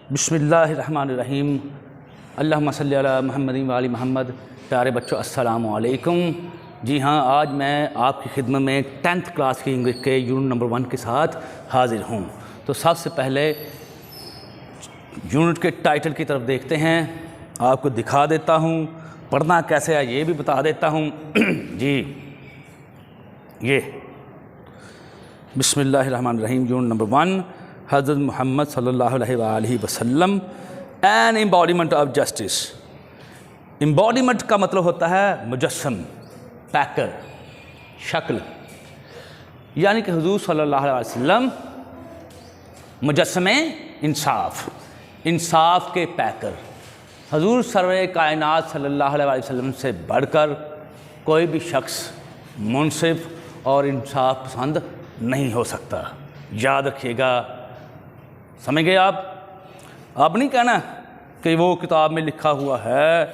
बिस्मिल्लाहिर्रहमानिर्रहीम। अल्लाहुम्मा सल्ली अला मुहम्मद व आलि मुहम्मद। प्यारे बच्चों, अस्सलामु अलैकुम। जी हाँ, आज मैं आपकी खिदमत में 10th क्लास की इंग्लिश के यूनिट नंबर 1 के साथ हाज़िर हूँ। तो सबसे पहले यूनिट के टाइटल की तरफ देखते हैं। आपको दिखा देता हूँ, पढ़ना कैसे है ये भी बता देता हूँ। जी, ये बिस्मिल्लाहिर्रहमानिर्रहीम। यूनिट नंबर 1, हज़रत मोहम्मद सल्लल्लाहु अलैहि वसल्लम an embodiment of justice. Embodiment का मतलब होता है मुजस्सम, पैकर, शक्ल, यानी कि हुज़ूर सल्लल्लाहु अलैहि वसल्लम मुजस्समे इंसाफ, इंसाफ के पैकर। हुज़ूर सरवर कायनात सल्लल्लाहु अलैहि वसल्लम से बढ़कर कोई भी शख्स मुनसिफ और इंसाफ पसंद नहीं हो सकता। याद रखिएगा, समझ गए आप? अब नहीं कहना कि वो किताब में लिखा हुआ है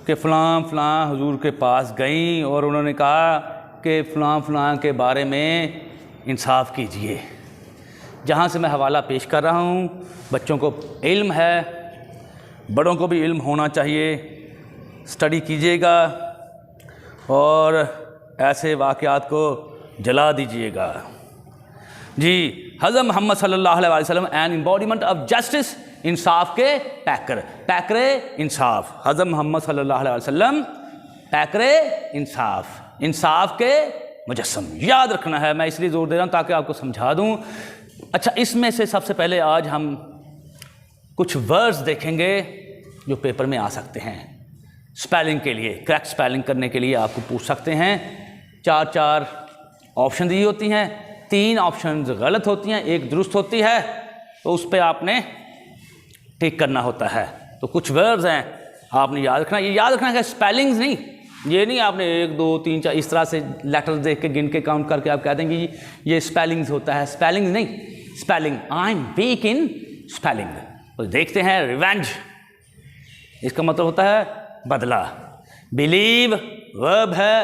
कि फ़लाँ फ़लाँ हुजूर के पास गई और उन्होंने कहा कि फ़लाँ फ़लाँ के बारे में इंसाफ कीजिए। जहाँ से मैं हवाला पेश कर रहा हूँ, बच्चों को इल्म है, बड़ों को भी इल्म होना चाहिए। स्टडी कीजिएगा और ऐसे वाक़यात को जला दीजिएगा। जी, हज़रत मोहम्मद सल्लल्लाहु अलैहि वसल्लम एन एम्बॉडीमेंट ऑफ जस्टिस, इंसाफ के पैकर, पैकर इंसाफ। हज़रत मोहम्मद सल्लल्लाहु अलैहि वसल्लम पैकर इंसाफ, इंसाफ के मुजस्सम। याद रखना है, मैं इसलिए ज़ोर दे रहा हूँ ताकि आपको समझा दूँ। अच्छा, इसमें से सबसे पहले आज हम कुछ वर्ड्स देखेंगे जो पेपर में आ सकते हैं स्पेलिंग के लिए। करेक्ट स्पेलिंग करने के लिए आपको पूछ सकते हैं। 4 ऑप्शन दी होती हैं, 3 ऑप्शन गलत होती हैं, 1 दुरुस्त होती है, तो उस पर आपने टिक करना होता है। तो कुछ वर्ड्स हैं, आपने याद रखना। ये याद रखना है स्पेलिंग्स नहीं, ये नहीं आपने 1 2 3 4 इस तरह से लेटर्स देख के गिन के काउंट करके आप कह देंगे ये स्पेलिंग्स होता है। स्पेलिंग नहीं, spelling. I am weak in spelling. तो देखते हैं, रिवेंज, इसका मतलब होता है बदला। बिलीव वर्ब है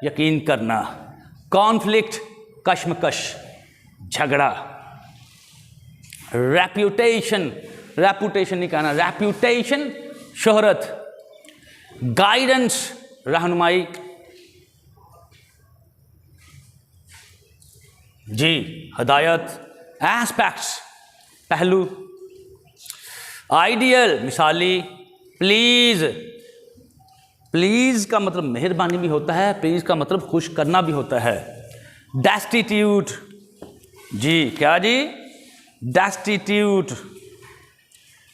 यकीन करना। कॉन्फ्लिक्ट कश्मकश, झगड़ा। रेप्यूटेशन, रेपुटेशन नहीं कहना, रेप्यूटेशन शोहरत। गाइडेंस रहनुमाई। जी, हदायत। एस्पेक्ट्स पहलू। आइडियल मिसाली। प्लीज़, प्लीज़ का मतलब मेहरबानी भी होता है, प्लीज़ का मतलब खुश करना भी होता है। डेस्टिट्यूट, जी क्या जी, डेस्टिट्यूट,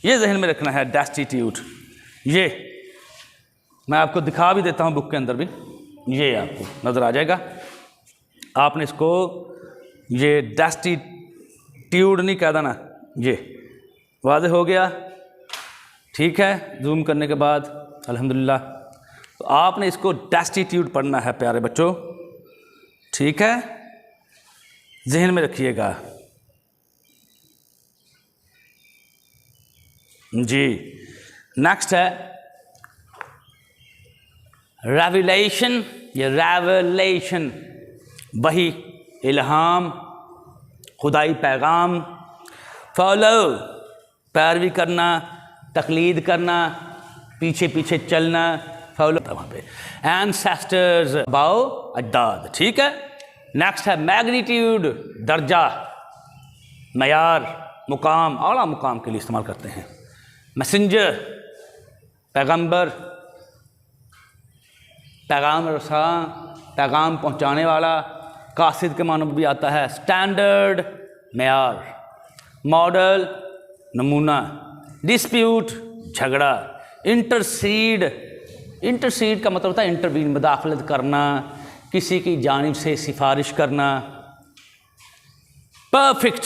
ये जहन में रखना है, डेस्टिट्यूट। ये मैं आपको दिखा भी देता हूँ बुक के अंदर भी, ये आपको नज़र आ जाएगा। आपने इसको ये डेस्टिट्यूट नहीं कह देना। ये वाज़ेह हो गया? ठीक है, जूम करने के बाद अल्हम्दुलिल्लाह। तो आपने इसको डेस्टिट्यूट पढ़ना है प्यारे बच्चों, ठीक है, जहन में रखिएगा। जी, नेक्स्ट है रेवलेशन या रेवलेशन, वही, इल्हाम, खुदाई पैगाम। फॉलो पैरवी करना, तकलीद करना, पीछे पीछे चलना, फॉलो वहाँ पे। एंसेस्टर्स बाओ अजदाद, ठीक है। नेक्स्ट है मैग्नीट्यूड, दर्जा, मयार, मुकाम, आला मुकाम के लिए इस्तेमाल करते हैं। मैसेंजर पैगंबर, पैगाम रसा, पैगाम पहुंचाने वाला। कासिद के मानव भी आता है। स्टैंडर्ड मयार, मॉडल नमूना। डिस्प्यूट झगड़ा। इंटरसीड, इंटरसीड का मतलब होता है इंटरवीन, मुदाखलत करना, किसी की जानिब से सिफारिश करना। परफेक्ट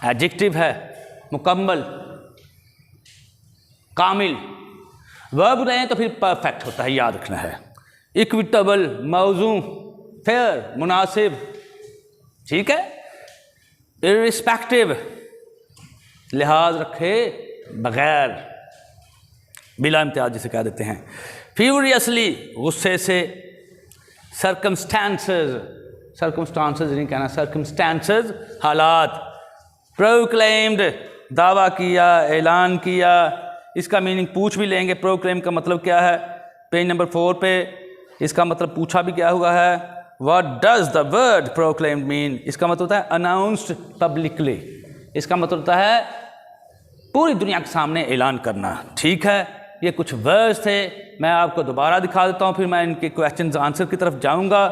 एडजेक्टिव है, मुकम्मल, कामिल। वर्ब रहें तो फिर परफेक्ट होता है, याद रखना है। इक्विटेबल, मौजू, फेयर, मुनासिब, ठीक है। इर्रिस्पेक्टिव, लिहाज रखे बगैर, बिला इम्तियाज जिसे कह देते हैं। फ्यूरियसली, गुस्से से। सर्कमस्टांसेस, सर्कमस्टांसेस नहीं कहना, सर्कमस्टांसेस हालात। प्रोक्लेम्ड, दावा किया, ऐलान किया। इसका मीनिंग पूछ भी लेंगे, प्रोक्लेम का मतलब क्या है। पेज नंबर 4 पे इसका मतलब पूछा भी क्या हुआ है, what does the word proclaim mean. इसका मतलब होता है अनाउंस्ड पब्लिकली, इसका मतलब होता है पूरी दुनिया के सामने ऐलान करना। ठीक है, ये कुछ वर्ड्स थे, मैं आपको दोबारा दिखा देता हूँ, फिर मैं इनके क्वेश्चन आंसर की तरफ जाऊँगा।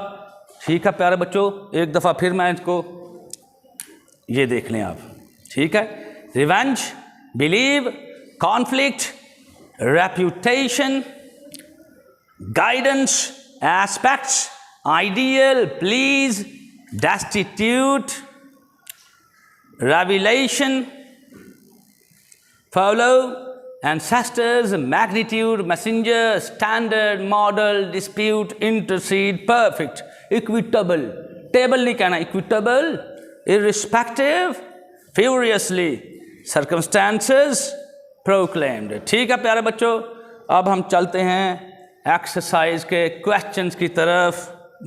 ठीक है प्यारे बच्चों, एक दफ़ा फिर मैं इसको ये देख लें आप। ठीक है, revenge, believe, conflict, reputation, guidance, aspects, ideal, please, destitute, revelation, follow, ancestors, magnitude, messenger, standard, model, dispute, intercede, perfect, equitable, table नहीं कहना, equitable, irrespective, furiously, circumstances, proclaimed। ठीक है प्यारे बच्चों, अब हम चलते हैं एक्सरसाइज के क्वेश्चंस की तरफ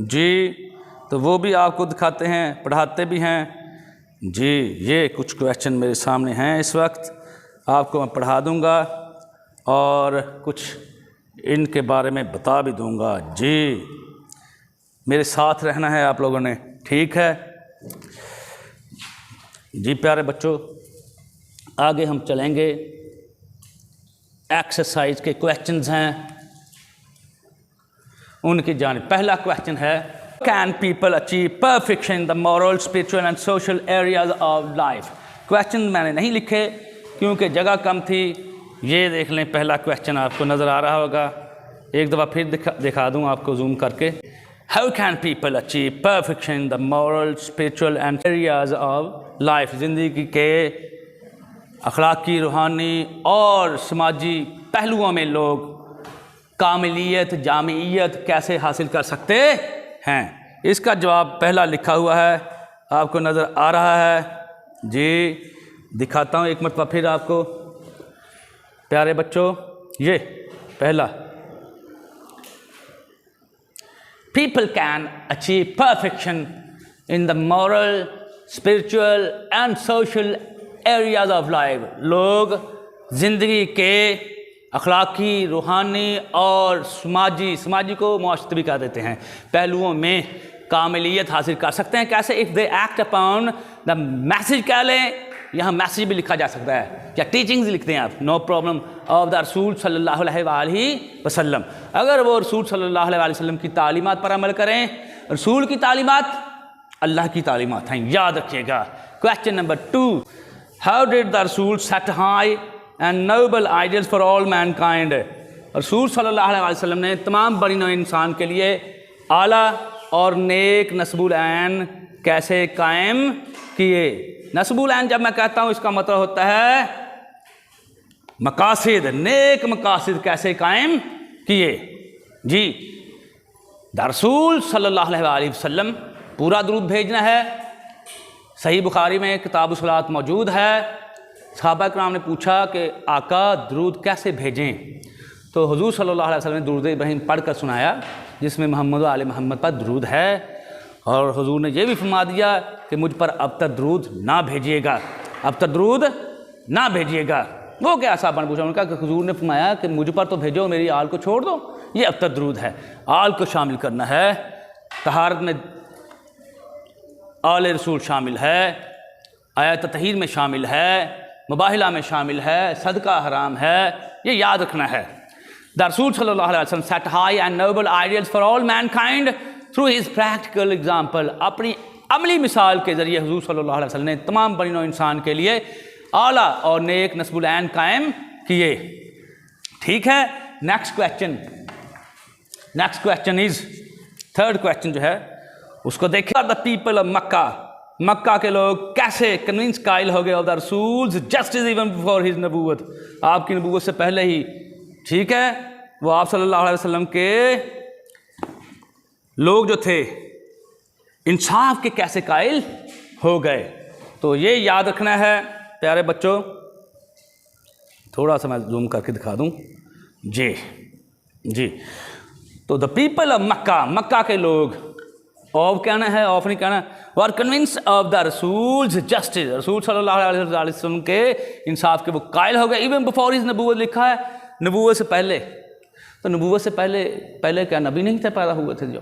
जी। तो वो भी आपको दिखाते हैं, पढ़ाते भी हैं जी। ये कुछ क्वेश्चन मेरे सामने हैं इस वक्त, आपको मैं पढ़ा दूंगा और कुछ इनके बारे में बता भी दूंगा जी। मेरे साथ रहना है आप लोगों ने, ठीक है जी। प्यारे बच्चों, आगे हम चलेंगे, एक्सरसाइज के क्वेश्चंस हैं उनकी जानिब। पहला क्वेश्चन है, can people achieve perfection in the moral, spiritual and social areas of life. Question मैंने नहीं लिखे क्योंकि जगह कम थी। ये देख लें, पहला क्वेश्चन आपको नज़र आ रहा होगा, एक दफ़ा फिर दिखा दूँ आपको जूम करके। How can people achieve perfection in the moral, spiritual and areas of life. ज़िंदगी के अखलाकी, रूहानी और समाजी पहलुओं में लोग कामिलियत, जामियत कैसे हासिल कर सकते हैं। इसका जवाब पहला लिखा हुआ है, आपको नज़र आ रहा है जी। दिखाता हूँ एक मरतबा फिर आपको प्यारे बच्चों। ये पहला, people can achieve perfection in the moral, spiritual and social areas of life. लोग ज़िंदगी के अखलाकी, रूहानी और समाजी को मुआशरती भी कह देते हैं, पहलुओं में कामिलियत हासिल कर सकते हैं। कैसे? If they act upon the message, कह लें, यहाँ मैसेज भी लिखा जा सकता है, या टीचिंग्स लिखते हैं आप, नो प्रॉब्लम, ऑफ द रसूल सल्लल्लाहु अलैहि वसल्लम। अगर वो रसूल सल्लल्लाहु अलैहि वसल्लम की तालीमात पर अमल करें, रसूल की तालीमात अल्लाह की तालीमात हैं, याद रखिएगा। Question number 2, how did the रसूल set high and noble ideals for all mankind. रसूल सल्लल्लाहु अलैहि वसल्लम ने तमाम बड़ी नौ इंसान के लिए आला और नेक नस्बुल ऐन कैसे कायम किए। नस्बुल ऐन जब मैं कहता हूँ, इसका मतलब होता है मकासिद, नेक मकासिद कैसे कायम किए जी। द रसूल सल्लल्लाहु अलैहि वसल्लम, पूरा दुरूद भेजना है। सही बुखारी में किताब सलात मौजूद है। सहाबा कराम ने पूछा कि आका दुरूद कैसे भेजें, तो हुजूर सल्लल्लाहु अलैहि वसल्लम ने दुरूद इब्राहीम पढ़ कर सुनाया, जिसमें मोहम्मद व आले मोहम्मद पर दुरूद है। और हुजूर ने यह भी फरमा दिया कि मुझ पर अब तक दुरूद ना भेजिएगा, अब तक दुरूद ना भेजिएगा। वो क्या साहबा ने पूछा, उन्होंने कहा कि हुजूर ने फरमाया कि मुझ पर तो भेजो, मेरी आल को छोड़ दो। ये अब तक दुरूद है, आल को शामिल करना है। तहारत में आल रसूल शामिल है, आयत तहीर में शामिल है, मुबाहिला में शामिल है, सदका हराम है, ये याद रखना है। द रसूल सल्लल्लाहु अलैहि वसल्लम set high and noble ideals for all mankind through his practical example. अपनी अमली मिसाल के ज़रिए हुजूर सल्लल्लाहु अलैहि वसल्लम ने तमाम बनी नौ इंसान के लिए आला और नेक नस्बुल ऐन कायम किए। ठीक है, next question is, third question जो है उसको देखिए। The people of Mecca, Mecca के लोग कैसे कन्विंस कायल हो गए ऑफ द रसूल्स जस्टिस इवन बिफोर हिज नबूवत, आपकी नबूवत से पहले ही। ठीक है, वो आप सल्लल्लाहु अलैहि वसल्लम के लोग जो थे इंसाफ के कैसे कायल हो गए। तो ये याद रखना है प्यारे बच्चों। थोड़ा सा मैं जूम करके दिखा दूं जी। तो the people of Mecca, Mecca के लोग ऑफ कहना है, ऑफ नहीं कहना। वर कन्विंस ऑफ द रसूल्स जस्टिस, रसूल सल्लल्लाहु अलैहि वसल्लम के इंसाफ के वो कायल हो गए। इवन बिफोर हिज नबूवत लिखा है, नबूवत से पहले। तो नबूवत से पहले क्या नबी नहीं थे पैदा हुए थे? जो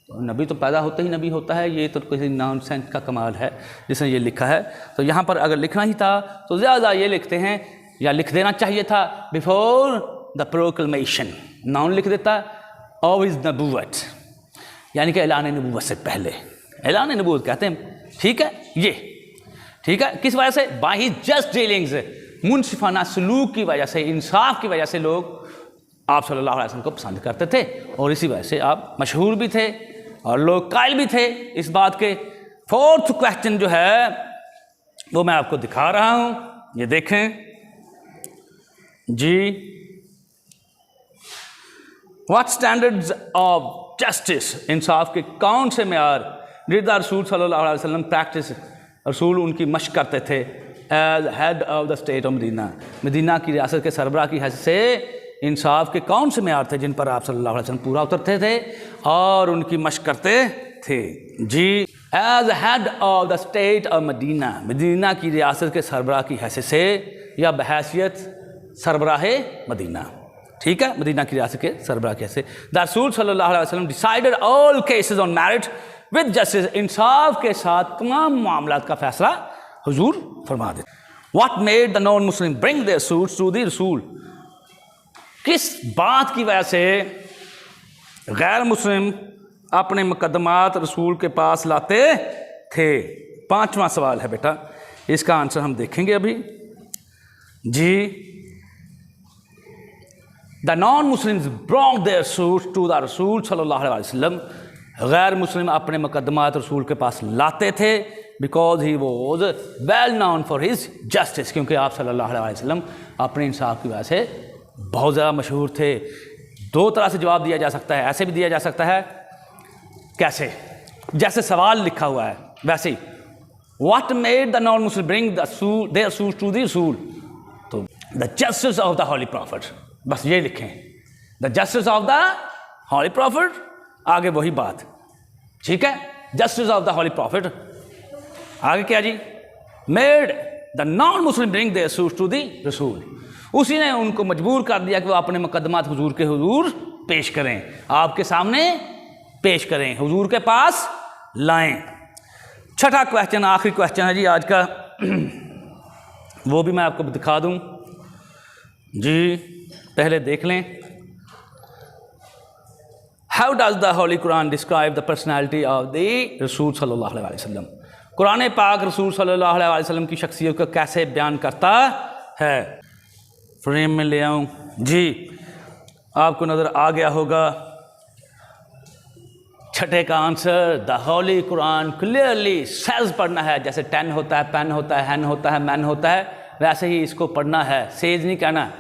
तो नबी तो पैदा होते ही नबी होता है, ये तो किसी नॉनसेंस का कमाल है जिसने ये लिखा है। तो यहाँ पर अगर लिखना ही था तो ज़्यादा ये लिखते हैं, या लिख देना चाहिए था बिफोर द प्रोक्लमेशन, नाउन लिख देता ऑफ हिज नबूवत, यानी कि ऐलान नबूवत से पहले। ऐलान नबूवत कहते हैं, ठीक है, ये ठीक है। किस वजह से? बाय हिज जस्ट डीलिंग्स, मुनसिफाना सलूक की वजह से, इंसाफ की वजह से लोग आप सल्लल्लाहु अलैहि वसल्लम को पसंद करते थे, और इसी वजह से आप मशहूर भी थे और लोग कायल भी थे इस बात के। फोर्थ क्वेश्चन जो है वो मैं आपको दिखा रहा हूं, ये देखें जी। व्हाट स्टैंडर्ड्स ऑफ जस्टिस, इंसाफ के कौन से मेयार डिड द रसूल सल्लल्लाहु अलैहि वसल्लम प्रैक्टिस, रसूल उनकी मशक करते थे as head of the state of Medina, Medina की रियासत के सरबराह की हैसियत से इंसाफ के कौन से मेयार थे जिन पर आप सल्लल्लाहु अलैहि वसल्लम पूरा उतरते थे और उनकी मशक करते थे जी। As head of the state of Medina, Medina की रियासत के सरबराह की हैसियत से, या बहैसियत सरबराह मदीना, ठीक है, मदीना की रियासत के सरबराह की हैसियत से। द रसूल सल्लल्लाहु अलैहि वसल्लम decided all cases on merit with justice, इंसाफ के साथ तमाम मामलात का फैसला हुजूर फरमा देते। What made the non Muslim bring their suits to the रसूल, किस बात की वजह से गैर मुस्लिम अपने मुकदमात रसूल के पास लाते थे? पांचवा सवाल है बेटा, इसका आंसर हम देखेंगे अभी जी। The non Muslims brought their suits to the रसूल सल्लल्लाहु अलैहि वसल्लम, गैर मुस्लिम अपने मुकदमात रसूल के पास लाते थे because he was well non for his justice, क्योंकि आप सल्लल्लाहु अलैहि वसल्लम अपने इंसाफ की वजह से बहुत ज़्यादा मशहूर थे। दो तरह से जवाब दिया जा सकता है, ऐसे भी दिया जा सकता है, कैसे? जैसे सवाल लिखा हुआ है वैसे ही, what made the non Muslim bring their suits to the रसूल, तो the justice of the holy prophet, बस ये लिखें, the justice of the holy prophet, आगे वही बात, ठीक है, justice of the holy prophet. आगे क्या जी? Made the non Muslim bring their suits to the रसूल, उसी ने उनको मजबूर कर दिया कि वो अपने मुकदमात हुजूर के हुजूर पेश करें, आपके सामने पेश करें, हुजूर के पास लाएं। छठा क्वेश्चन, आखिरी क्वेश्चन है जी आज का, वो भी मैं आपको दिखा दूं जी, पहले देख लें। How does the Holi Quran describe the personality of the रसूल सल्लल्लाहु अलैहि वसल्लम, कुरान पाक रसूल सल्लल्लाहु अलैहि वसल्लम की शख्सियत को कैसे बयान करता है? फ्रेम में ले आऊं जी, आपको नज़र आ गया होगा छठे का answer. The Holi Quran clearly says पढ़ना है, जैसे 10 होता है, पेन होता है, हैन होता है, मैन होता है, वैसे ही इसको पढ़ना है, सेज नहीं कहना।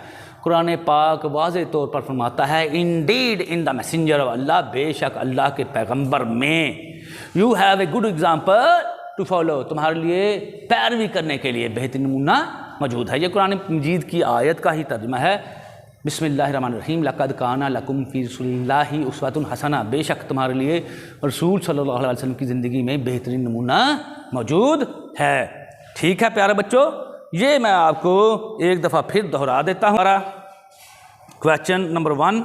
कुरान पाक वाज़े तौर पर फरमाता है, indeed in the messenger of Allah, बेशक अल्लाह के पैगंबर में, you have a good example to follow, तुम्हारे लिए पैरवी करने के लिए बेहतरीन नमूना मौजूद है। ये कुरान मजीद की आयत का ही तर्जुमा है। बिस्मिल्लाहिर्रहमानिर्रहीम, लक़द काना लकुम फ़ी रसूलिल्लाहि उस्वतुन हसना, बेशक तुम्हारे लिए रसूल सल्लल्लाहु अलैहि वसल्लम की ज़िंदगी में बेहतरीन नमूना मौजूद है। ठीक है प्यारे बच्चों, ये मैं आपको एक दफ़ा फिर दोहरा देता हूँ। हमारा क्वेश्चन नंबर 1,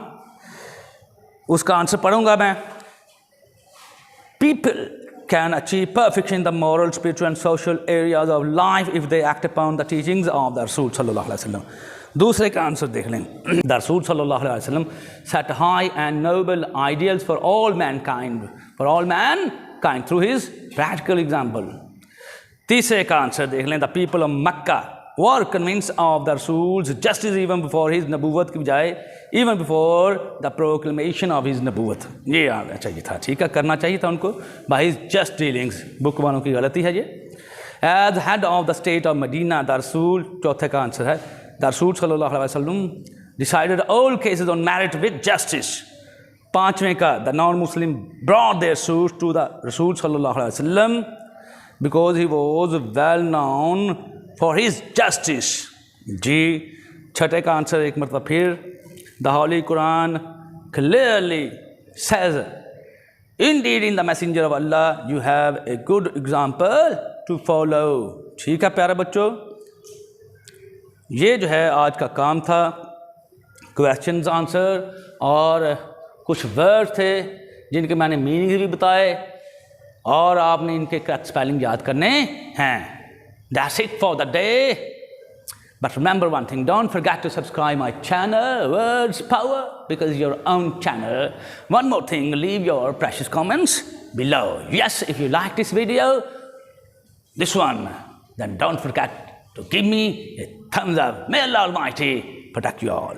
उसका आंसर पढ़ूंगा मैं। People can achieve perfection in the moral, spiritual and social areas of life if they act upon the teachings of the Rasul sallallahu alaihi wasallam. दूसरे का आंसर देख लें। The Rasul sallallahu alaihi wasallam set high and noble ideals for all mankind through his practical example. तीसरे का answer देख लें। The people of Makkah were convinced of the Rasul's justice even before his नबूवत की बजाय even before the proclamation of his नबूवत, ये आना चाहिए था, ठीक है, करना चाहिए था उनको by his just dealings। Book वालों की गलती है ये। As head of the state of Medina, the Rasul, चौथे का आंसर है, the Rasul सल्लल्लाहु अलैहि वसल्लम decided all cases on merit with justice। पांचवें का, the non-Muslim brought their suits to the Rasul सल्लल्लाहु अलैहि वसल्लम because he was well known for his justice। जी, छठे का आंसर एक मरतबा फिर, the Holy Quran clearly says Indeed, in the messenger of Allah, you have a good example to follow. ठीक है प्यारे बच्चों, ये जो है आज का काम था, क्वेश्चंस आंसर और कुछ वर्ड थे जिनके मैंने मीनिंग भी बताए और आपने इनके करेक्ट स्पेलिंग याद करने हैं. That's it for the day. But remember one thing, don't forget to subscribe my channel, Words Power, because your own channel. One more thing, leave your precious comments below. Yes, if you like this video, this one, then don't forget to give me a thumbs up. May Allah Almighty protect you all.